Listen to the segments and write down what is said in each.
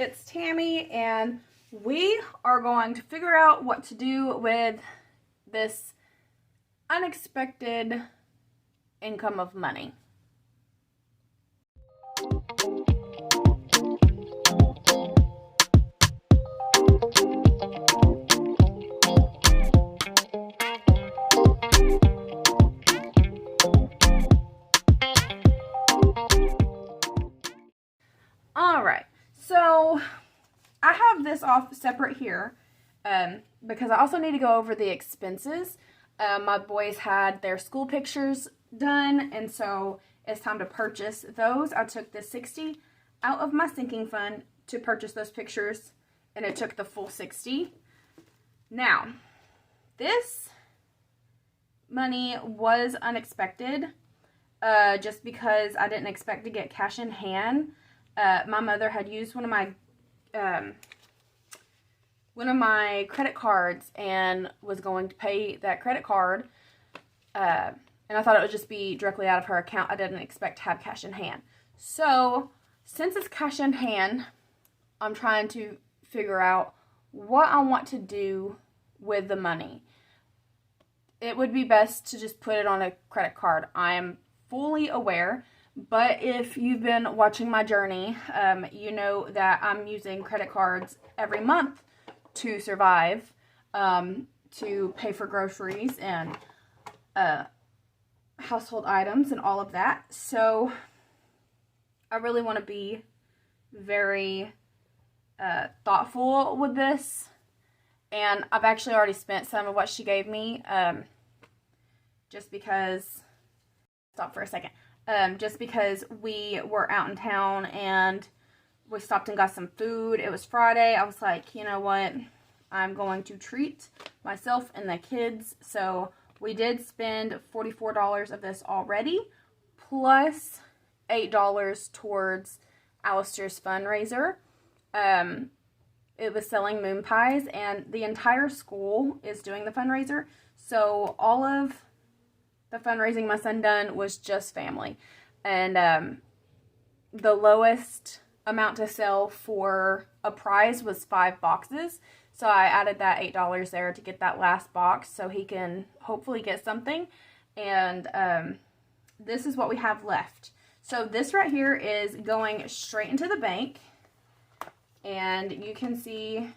it's Tammy, and we are going to figure out what to do with this unexpected income of money. Alright, so I have this off separate here because I also need to go over the expenses. My boys had their school pictures done, and so it's time to purchase those. I took the $60 out of my sinking fund to purchase those pictures, and it took the full $60. Now, this money was unexpected just because I didn't expect to get cash in hand. My mother had used one of my credit cards and was going to pay that credit card, and I thought it would just be directly out of her account. I didn't expect to have cash in hand. So since it's cash in hand, I'm trying to figure out what I want to do with the money. It would be best to just put it on a credit card. I am fully aware, but if you've been watching my journey, you know that I'm using credit cards every month to survive, to pay for groceries and household items and all of that. So I really want to be very thoughtful with this, and I've actually already spent some of what she gave me, just because, stop for a second, just because we were out in town and we stopped and got some food. It was Friday. I was like, you know what, I'm going to treat myself and the kids. So we did spend $44 of this already, plus $8 towards Alistair's fundraiser. It was selling moon pies, and the entire school is doing the fundraiser. So all of the fundraising my son done was just family. And the lowest amount to sell for a prize was 5 boxes. So I added that $8 there to get that last box so he can hopefully get something. And this is what we have left. So this right here is going straight into the bank. And you can see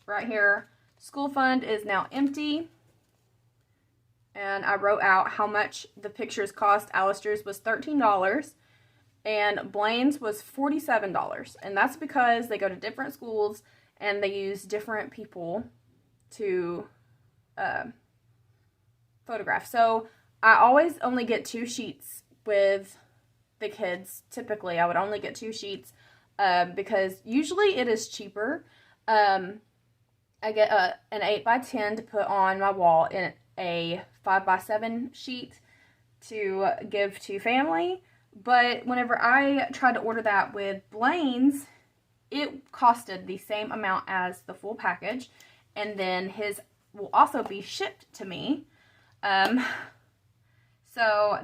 right here, school fund is now empty. And I wrote out how much the pictures cost. Alistair's was $13 and Blaine's was $47. And that's because they go to different schools and they use different people to photograph. So I always only get 2 sheets with the kids. Typically, I would only get 2 sheets because usually it is cheaper. I get an 8x10 to put on my wall in a 5x7 sheet to give to family. But whenever I tried to order that with Blaine's, it costed the same amount as the full package, and then his will also be shipped to me. So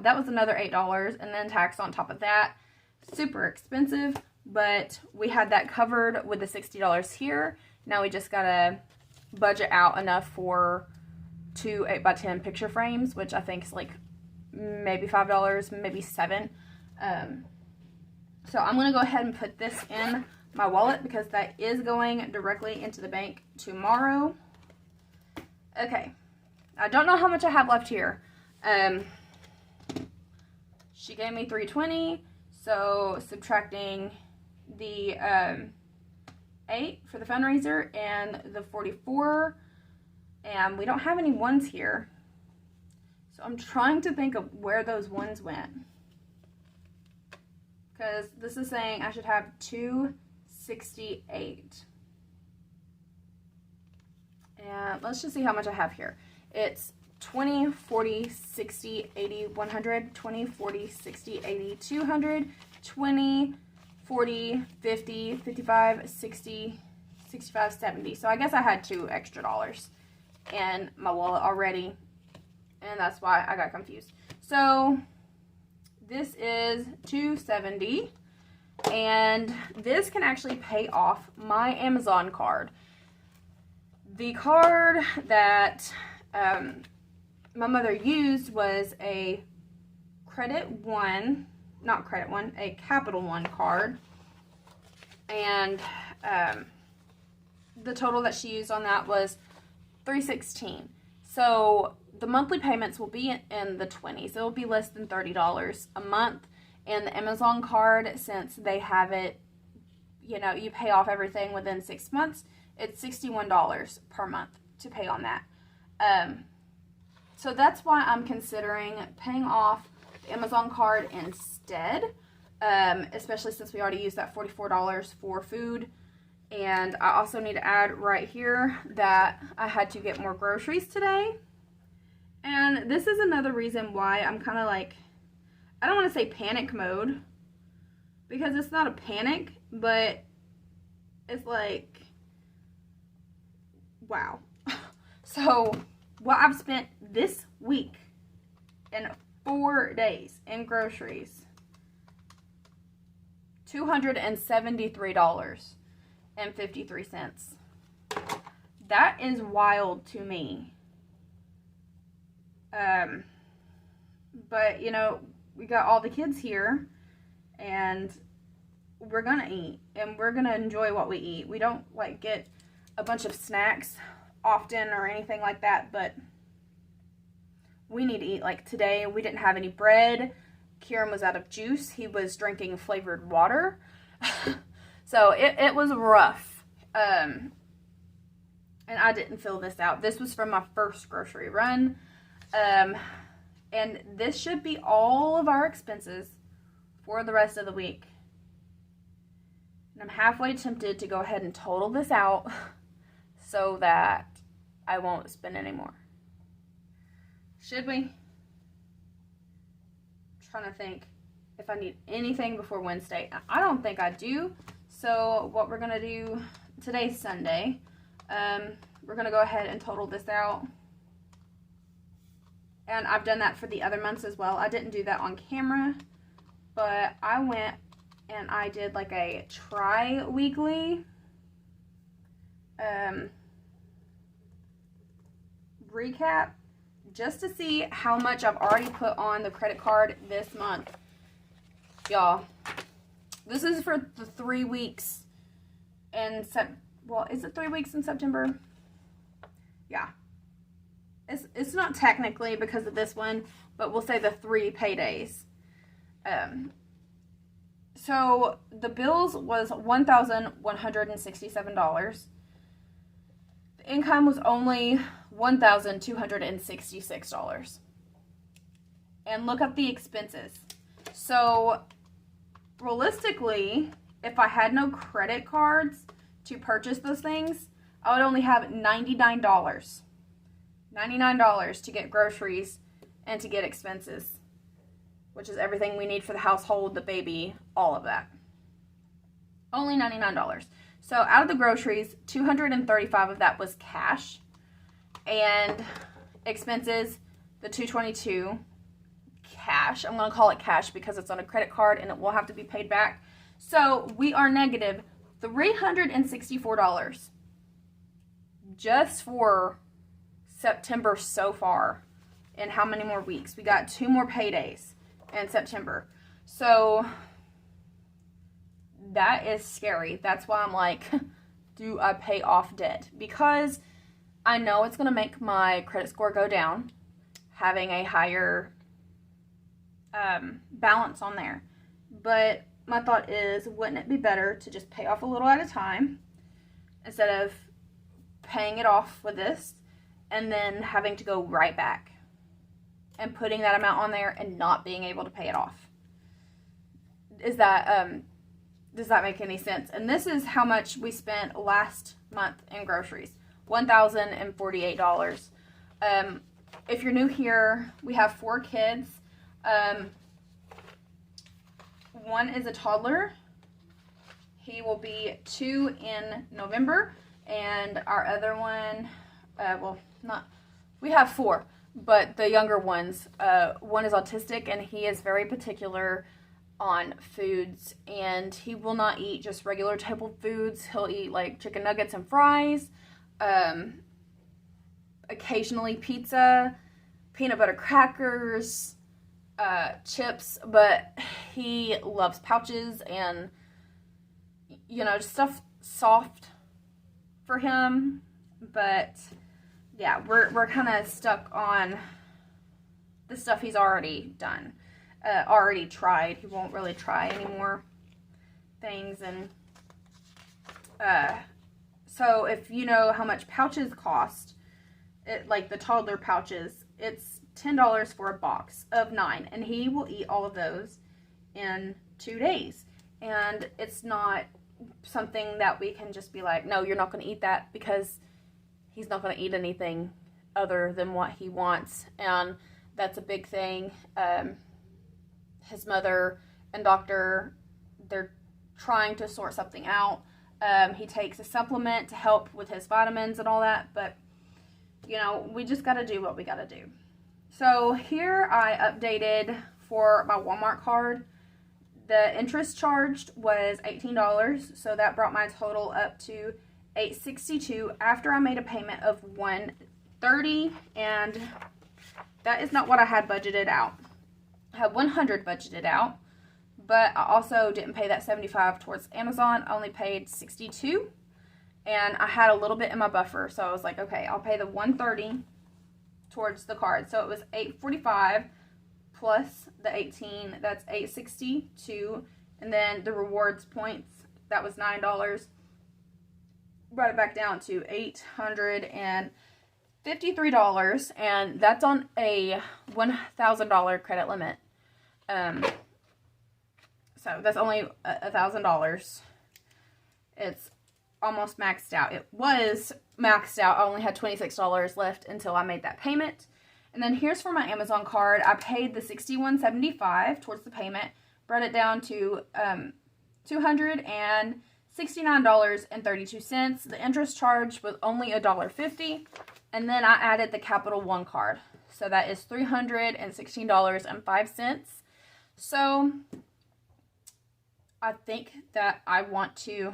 that was another $8, and then tax on top of that. Super expensive, but we had that covered with the $60 here. Now we just gotta budget out enough for 2 8x10 picture frames, which I think is like maybe $5, maybe $7. So I'm gonna go ahead and put this in my wallet because that is going directly into the bank tomorrow. Okay, I don't know how much I have left here. She gave me $320, so subtracting the 8 for the fundraiser and the 44, and we don't have any ones here, so I'm trying to think of where those ones went, because this is saying I should have 268. And let's just see how much I have here. It's 20, 40, 60, 80, 100, 20, 40, 60, 80, 200, 20, 40, 50, 55, 60, 65, 70. So I guess I had $2 extra in my wallet already, and that's why I got confused. So this is $270. And this can actually pay off my Amazon card. The card that my mother used was a a Capital One card. And the total that she used on that was $316. So the monthly payments will be in the 20s. It will be less than $30 a month. And the Amazon card, since they have it, you know, you pay off everything within 6 months, it's $61 per month to pay on that. So that's why I'm considering paying off the Amazon card instead, especially since we already used that $44 for food. And I also need to add right here that I had to get more groceries today. And this is another reason why I'm kind of like, I don't want to say panic mode, because it's not a panic, but it's like, wow. So what I've spent this week in 4 days in groceries, $273.53. That is wild to me. But you know, we got all the kids here, and we're gonna eat, and we're gonna enjoy what we eat. We don't like get a bunch of snacks often or anything like that, but we need to eat. Like today, we didn't have any bread. Kieran was out of juice. He was drinking flavored water. So it was rough. And I didn't fill this out. This was from my first grocery run. And this should be all of our expenses for the rest of the week. And I'm halfway tempted to go ahead and total this out so that I won't spend any more. Should we? I'm trying to think if I need anything before Wednesday. I don't think I do. So what we're going to do, today's Sunday, we're going to go ahead and total this out. And I've done that for the other months as well. I didn't do that on camera, but I went and I did like a tri-weekly recap just to see how much I've already put on the credit card this month. Y'all, this is for the 3 weeks in well, is it 3 weeks in September? Yeah. It's not technically because of this one, but we'll say the 3 paydays. So the bills was $1,167. The income was only $1,266. And look up the expenses. So realistically, if I had no credit cards to purchase those things, I would only have $99. $99 to get groceries and to get expenses, which is everything we need for the household, the baby, all of that. Only $99. So out of the groceries, $235 of that was cash, and expenses, the $222 cash. I'm going to call it cash because it's on a credit card and it will have to be paid back. So we are negative $364 just for September so far. And how many more weeks? We got 2 more paydays in September. So that is scary. That's why I'm like, do I pay off debt? Because I know it's going to make my credit score go down, having a higher balance on there. But my thought is, wouldn't it be better to just pay off a little at a time instead of paying it off with this and then having to go right back and putting that amount on there and not being able to pay it off? Is that does that make any sense? And this is how much we spent last month in groceries. $1,048. If you're new here, we have 4 kids. One is a toddler. He will be 2 in November. And our other one, we have 4. But the younger ones, one is autistic, and he is very particular on foods, and he will not eat just regular table foods. He'll eat like chicken nuggets and fries, occasionally pizza, peanut butter crackers, chips, but he loves pouches and, you know, just stuff soft for him. But yeah, we're kind of stuck on the stuff he's already done, already tried. He won't really try any more things. And so if you know how much pouches cost, like the toddler pouches, it's $10 for a box of 9, and he will eat all of those in 2 days. And it's not something that we can just be like, no, you're not going to eat that, because he's not going to eat anything other than what he wants. And that's a big thing. His mother and doctor, they're trying to sort something out. He takes a supplement to help with his vitamins and all that, but you know, we just got to do what we got to do. So here I updated for my Walmart card. The interest charged was $18, so that brought my total up to $862 after I made a payment of $130, and that is not what I had budgeted out. I had $100 budgeted out, but I also didn't pay that $75 towards Amazon. I only paid $62, and I had a little bit in my buffer, so I was like, okay, I'll pay the $130 towards the card. So it was $845 plus the 18, that's $862, and then the rewards points, that was $9. Brought it back down to $853, and that's on a $1,000 credit limit. So that's only $1,000. It's almost maxed out. It was maxed out. I only had $26 left until I made that payment. And then here's for my Amazon card. I paid the $61.75 towards the payment, brought it down to $269.32. The interest charge was only $1.50, and then I added the Capital One card, so that is $316.05. So I think that I want to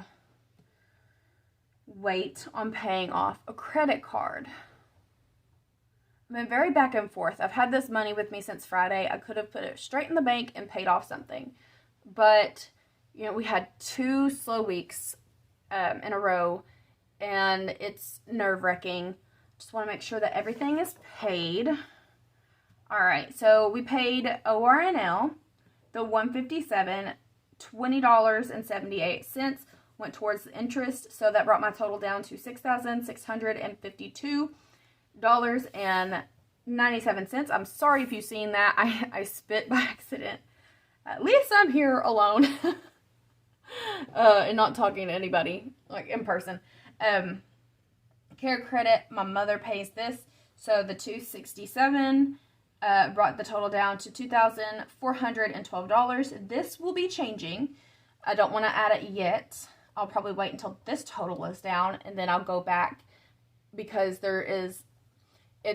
wait on paying off a credit card. I've been very back and forth. I've had this money with me since Friday. I could have put it straight in the bank and paid off something. But, you know, we had 2 slow weeks in a row, and it's nerve-wracking. Just want to make sure that everything is paid. All right, so we paid ORNL, the $157, $20.78 went towards the interest, so that brought my total down to $6,652.97. I'm sorry if you've seen that. I spit by accident. At least I'm here alone and not talking to anybody, like, in person. Care credit, my mother pays this, so the $267 brought the total down to $2,412. This will be changing. I don't want to add it yet. I'll probably wait until this total is down, and then I'll go back, because it's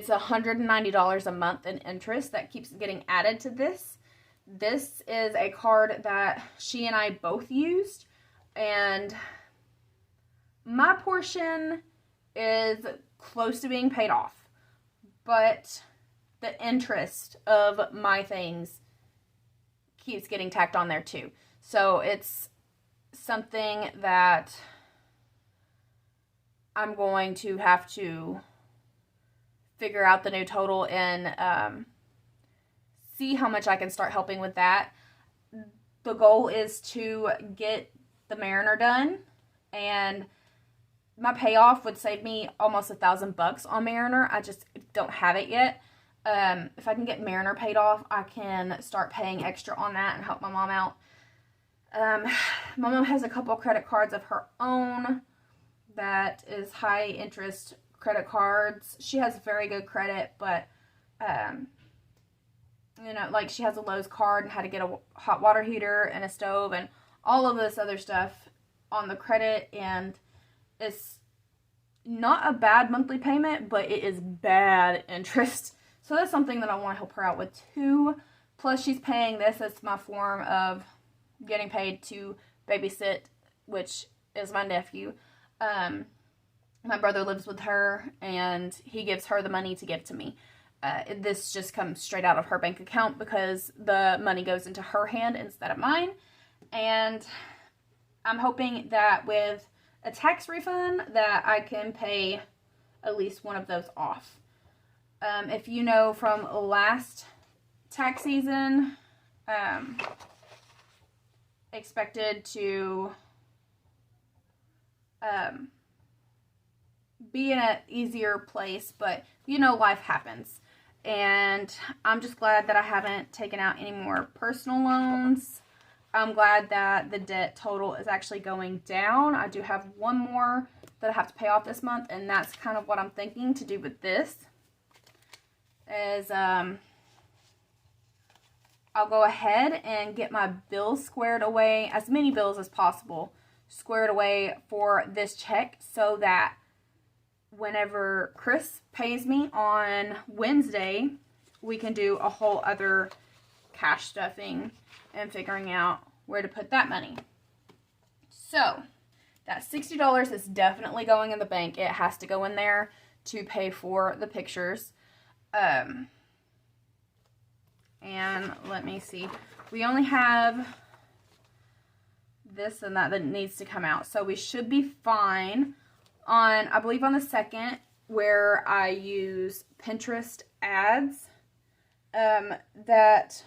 $190 a month in interest that keeps getting added to this. This is a card that she and I both used, and my portion is close to being paid off, but the interest of my things keeps getting tacked on there too. So it's something that I'm going to have to figure out the new total and see how much I can start helping with that. The goal is to get the Mariner done, and my payoff would save me almost $1,000 on Mariner. I just don't have it yet. If I can get Mariner paid off, I can start paying extra on that and help my mom out. My mom has a couple credit cards of her own that is high interest credit cards. She has very good credit, but you know, like, she has a Lowe's card and had to get a hot water heater and a stove and all of this other stuff on the credit, and it's not a bad monthly payment, but it is bad interest. So that's something that I want to help her out with too. Plus, she's paying this as my form of getting paid to babysit, which is my nephew. My brother lives with her, and he gives her the money to give to me. This just comes straight out of her bank account because the money goes into her hand instead of mine. And I'm hoping that with a tax refund that I can pay at least one of those off. If you know from last tax season, expected to be in an easier place, but you know, life happens. And I'm just glad that I haven't taken out any more personal loans. I'm glad that the debt total is actually going down. I do have one more that I have to pay off this month, and that's kind of what I'm thinking to do with this. Is I'll go ahead and get my bills squared away, as many bills as possible, squared away for this check, so that whenever Chris pays me on Wednesday, we can do a whole other cash stuffing and figuring out where to put that money. So that $60 is definitely going in the bank. It has to go in there to pay for the pictures. And let me see. We only have this and that needs to come out. So we should be fine on, I believe on the 2nd, where I use Pinterest ads. That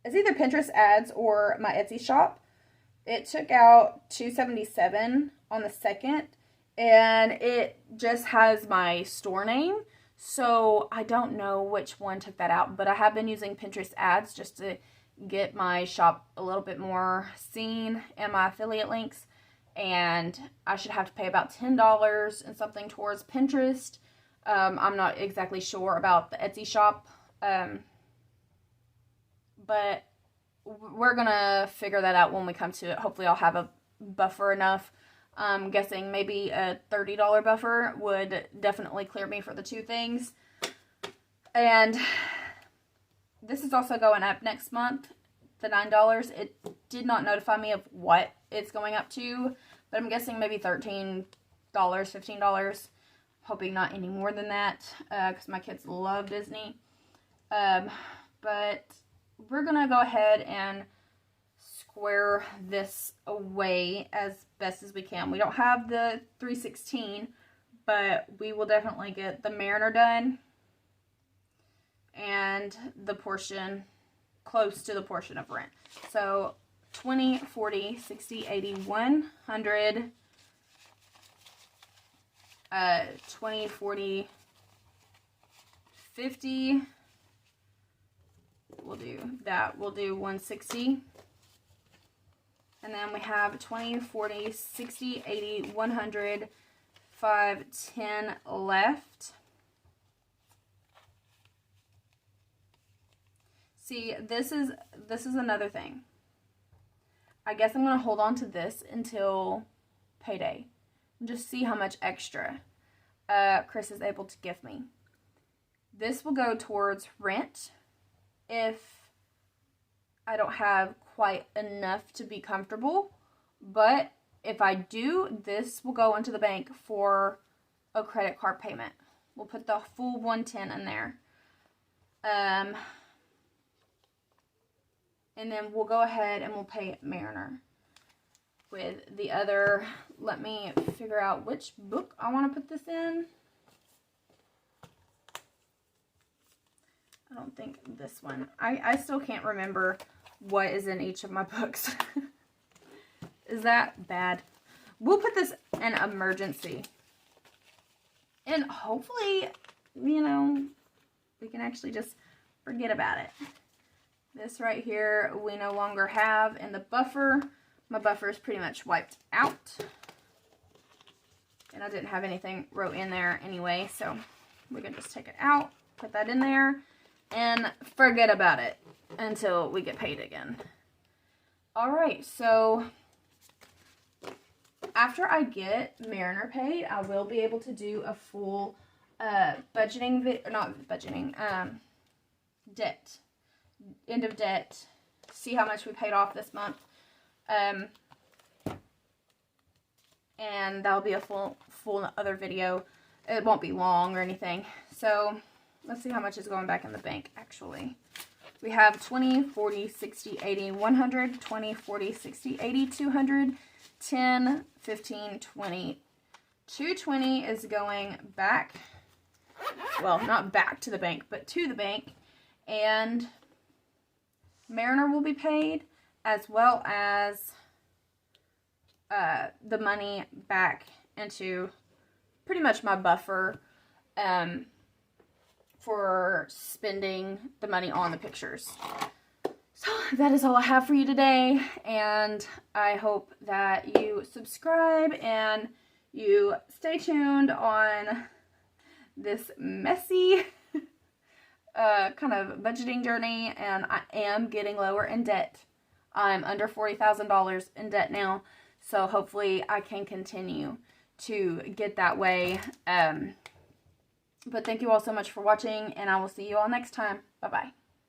is either Pinterest ads or my Etsy shop. It took out $277 on the 2nd, and it just has my store name. So I don't know which one took that out, but I have been using Pinterest ads just to get my shop a little bit more seen and my affiliate links. And I should have to pay about $10 and something towards Pinterest. I'm not exactly sure about the Etsy shop, but we're gonna figure that out when we come to it. Hopefully I'll have a buffer enough. I'm guessing maybe a $30 buffer would definitely clear me for the two things. And this is also going up next month, the $9. It did not notify me of what it's going up to, but I'm guessing maybe $13, $15. Hoping not any more than that, because my kids love Disney. But we're gonna go ahead and square this away as best as we can. We don't have the 316, but we will definitely get the Mariner done and the portion close to the portion of rent. So 20, 40, 60, 80, 100, 20, 40, 50. We'll do that. We'll do 160. And then we have 20, 40, 60, 80, 100, 5, 10 left. See, this is another thing. I guess I'm going to hold on to this until payday. Just see how much extra Chris is able to give me. This will go towards rent if I don't have quite enough to be comfortable. But if I do, this will go into the bank for a credit card payment. We'll put the full 110 in there. And then we'll go ahead and we'll pay Mariner with the other. Let me figure out which book I want to put this in. I don't think this one. I still can't remember what is in each of my books. Is that bad? We'll put this in emergency. And hopefully, you know, we can actually just forget about it. This right here, we no longer have in the buffer. My buffer is pretty much wiped out. And I didn't have anything wrote in there anyway, so we can just take it out, put that in there, and forget about it until we get paid again. Alright, so after I get Mariner paid, I will be able to do a full budgeting, debt, end of debt see how much we paid off this month. And that'll be a full other video. It won't be long or anything. So let's see how much is going back in the bank actually. We have 20, 40, 60, 80, 100, 20, 40, 60, 80, 200, 10, 15, 20. 220 is going back, well, not back to the bank, but to the bank. And Mariner will be paid, as well as the money back into pretty much my buffer for spending the money on the pictures. So that is all I have for you today, and I hope that you subscribe and you stay tuned on this messy kind of budgeting journey. And I am getting lower in debt. I'm under $40,000 in debt now, so hopefully I can continue to get that way. But thank you all so much for watching, and I will see you all next time. Bye-bye.